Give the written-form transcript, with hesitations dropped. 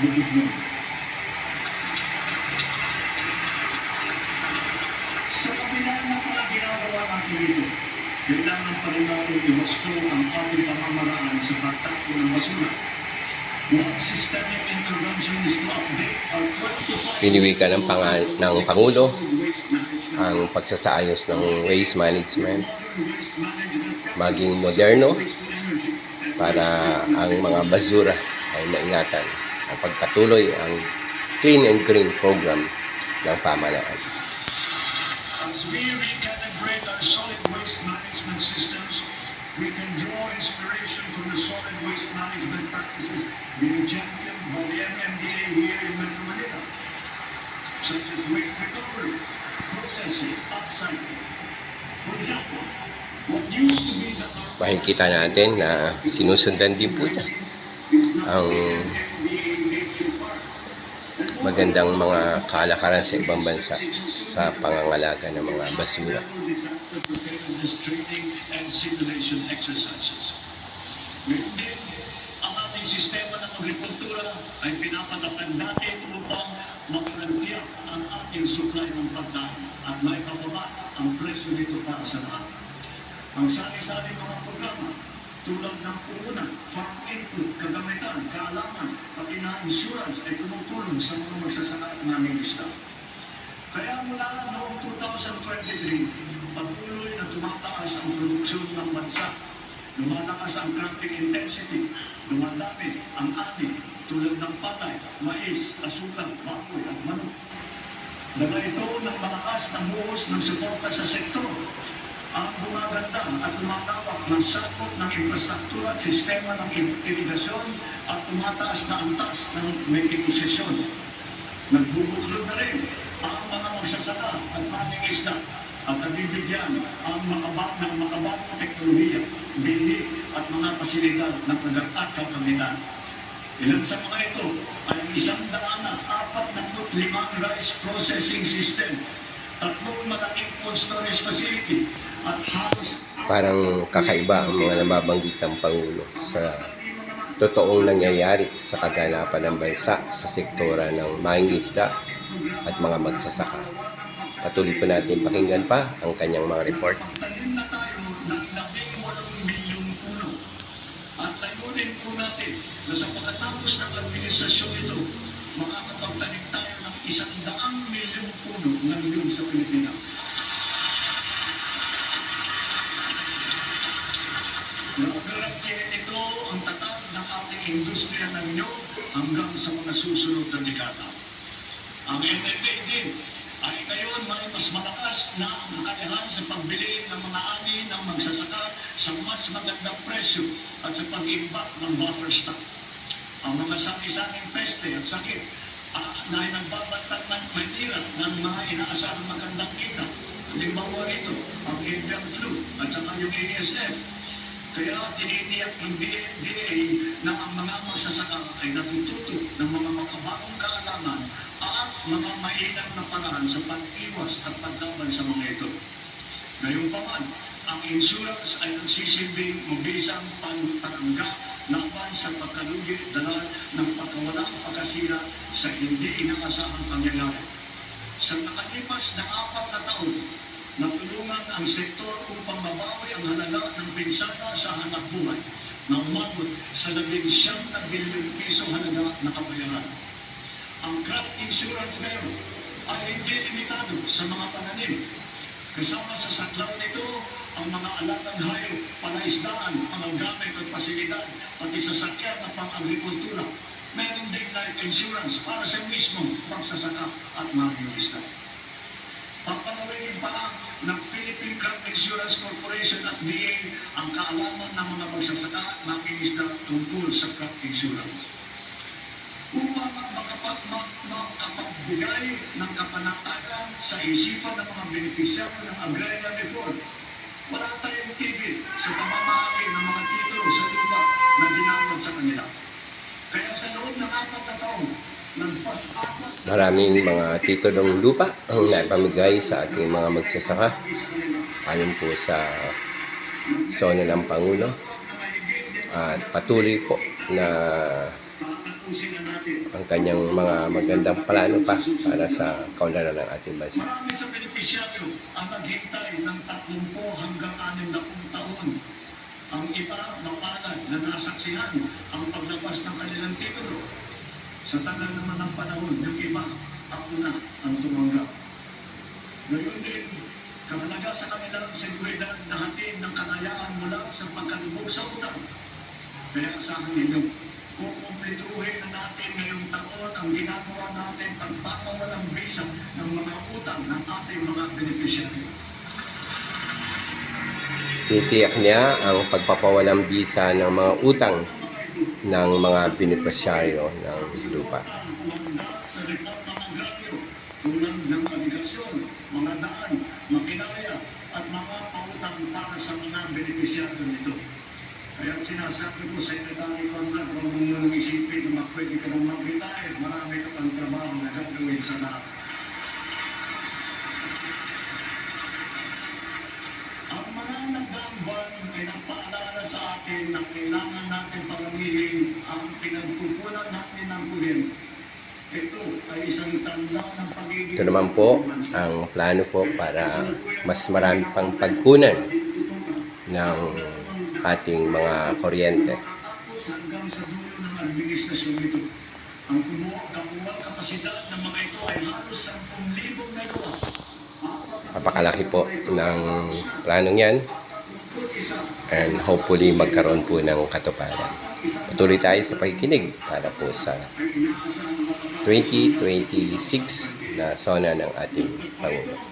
bukid. Sa kabila ng mga ginagawa natin dito, kailangan pa rin natin iwasto ang ating pamamaraan sa pagtapon ng basura. What systemic intervention is to update our 25... Piniwika ng Pangulo ang pagsasaayos ng waste management, maging moderno para ang mga basura ay maingatan at pagpatuloy ang Clean and Green program ng pamahalaan. As we recalibrate our solid waste management systems, we can draw inspiration from the solid waste management practices being championed by the MMDA here in Metro Manila, such as waste recovery, processing, upcycling. For example, what used to be the Makikita natin na sinusundan din po niya ang magandang mga kalakaran sa ibang bansa sa pangangalaga ng mga basura. Ang ating sistema ng agrikultura ay pinapatakan natin upang makalantiyak ang ating supply ng pagkain at may pababa ang presyo nito para sa lahat. Ang sari-sari mga programa tulad ng puhunan, farm input, kagamitan, kaalaman, pati na insurance ay tumutulong sa mga magsasaka at nangingisda. Kaya mula noong 2023, patuloy na tumataas ang produksyon ng bansa. Lumalakas ang cropping intensity, dumadami ang ani tulad ng patay, mais, asukal, baboy at manok. Dala ito ng malakas na buhos ng suporta sa sektor. Ang gumaganda at lumatawak ng sakop ng infrastruktura at sistema ng irigasyon at tumataas na antas ng mekiposisyon. Nagbubuklod na rin ang mga magsasaka at mangingisda at nabibigyan ang makabagong teknolohiya, bili at mga pasilidad ng pag-akakamitan. Ilan sa mga ito ay 145 rice processing system, 3 malaking cold storage facility, at halos... Parang kakaiba ang mga nababanggit ng Pangulo sa totoong nangyayari sa kaganapan ng bansa sa sektora ng mangingisda at mga magsasaka. Patuloy po natin pakinggan pa ang kanyang mga report. Tanim na tayo ng 18 milyong puno. At layunin po natin na sa pagkatapos ng administrasyon ito, makakapagtanim tayo ng 100 milyong puno ng yun sa Pilipinas. Nakakarapin ito ang tatag ng ating industriya ng nyog hanggang sa mga susunod na dekada. Ang MMDA din ay ngayon may mas malakas na kakayahan sa pagbili ng mga ani ng magsasaka sa mas magandang presyo at sa pag-imbak ng buffer stock. Ang mga saki-saking peste at sakit na nagbabantag ng Manila ng mga inaasahang magandang kita. Halimbawa rito, ang avian flu at saka yung ASF. Kaya tinitiyak ng DFDA na ang mga magsasaka ay natututo ng mga makabagong kaalaman at mga mainam na paraan sa pag-iwas at paglaban sa mga ito. Ngayon pa man, ang insurance ay nagsisilbing mabisang pangtarangga laban sa pagkalugi dala ng pagkawalang pagkasira sa hindi inaasahang pangyayari. Sa nakalipas na 4 na taon, natulungan ang sektor upang mabawi ang halaga ng pinsala sa hanapbuhay na umabot sa 19 bilyon piso halaga na kabayaran. Ang crop insurance ngayon ay hindi limitado sa mga pananim. Kasama sa saklaw nito ang mga alagang hayop, palaisdaan, mga gamit at pasilidad, pati sasakyan at pang-agrikultura. Meron din life insurance para sa mismong pagsasaka at mangingisda. Papanawin pa ng Philippine Crop Insurance Corporation at DA ang kaalaman ng mga magsasaka at mangingisda tungkol sa crop insurance. Upang makapagbigay ng kapanatagan sa isipan ng mga benepisyaryo ng agrarian reform, wala tayong TV sa pamamahagi ng mga titulo sa lupa na dinawad sa kanila. Kaya sa loob ng 4 na taon, Maraming mga titulong lupa ang naipamigay sa ating mga magsasaka ayon po sa zona ng Pangulo at patuloy po na ang kanyang mga magandang plano pa para sa kaunlaran ng ating bansa. Marami sa benepisyaryo ang naghintay ng 30 hanggang 60 taon. Ang iba mapalad na nasaksihan ang paglabas ng kanilang titulo. Sa tagal naman ng panahon, yung iba, ako na ang tumanggap. Ngayon din, kahalaga sa kanilang seguridad na hatid ng kanayaan mula sa pagkalubog sa utang. Kaya asahan ninyo, kukumpletuhin na natin ngayong taon ang ginagawa natin pagpapawalang bisa ng mga utang ng ating mga benepisyaryo. Titiyak niya ang pagpapawalang bisa ng mga utang ng mga benepisyaryo ng lupa. Sa reforma ng grabyo, tulad ng nabigasyon, mga daan, makinarya, at mga pautang para sa mga benepisyaryo nito. Kaya sinasabi ko sa Secretary Conrad, huwag mong nang isipin na pwede ka nang mag-retire. Marami ka pang trabaho na gagawin sa lahat. Ang mga nagdamban ay nagpaalala sa atin na kailangan natin pangamihin ang pinagkukunan natin ng kuryente. Ito ay isang tanda ng pagiging... Ito naman po ang plano po para mas marami pang pagkunan ng ating mga kuryente. Tapos hanggang sa dulo ng administrasyon nito. Ang kabuuan kapasidad ng mga ito ay halos 10,000 megawatt. Napakalaki po ng planong yan, and hopefully magkaroon po ng katuparan. Patuloy tayo sa pakikinig para po sa 2026 na sona ng ating Pangulo.